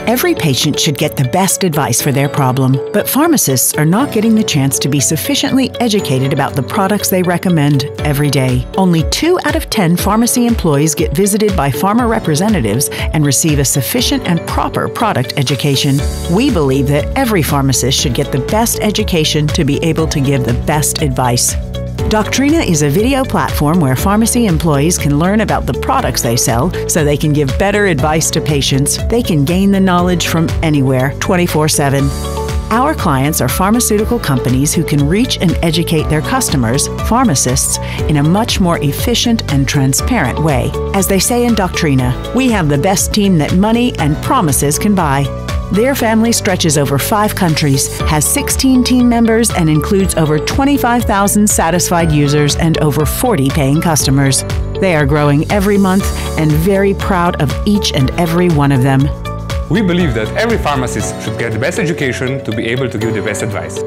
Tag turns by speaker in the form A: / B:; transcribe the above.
A: Every patient should get the best advice for their problem, but pharmacists are not getting the chance to be sufficiently educated about the products they recommend every day. Only 2 out of 10 pharmacy employees get visited by pharma representatives and receive a sufficient and proper product education. We believe that every pharmacist should get the best education to be able to give the best advice. Doctrina is a video platform where pharmacy employees can learn about the products they sell so they can give better advice to patients. They can gain the knowledge from anywhere, 24/7. Our clients are pharmaceutical companies who can reach and educate their customers, pharmacists, in a much more efficient and transparent way. As they say in Doctrina, we have the best team that money and promises can buy. Their family stretches over 5 countries, has 16 team members, and includes over 25,000 satisfied users and over 40 paying customers. They are growing every month and very proud of each and every one of them.
B: We believe that every pharmacist should get the best education to be able to give the best advice.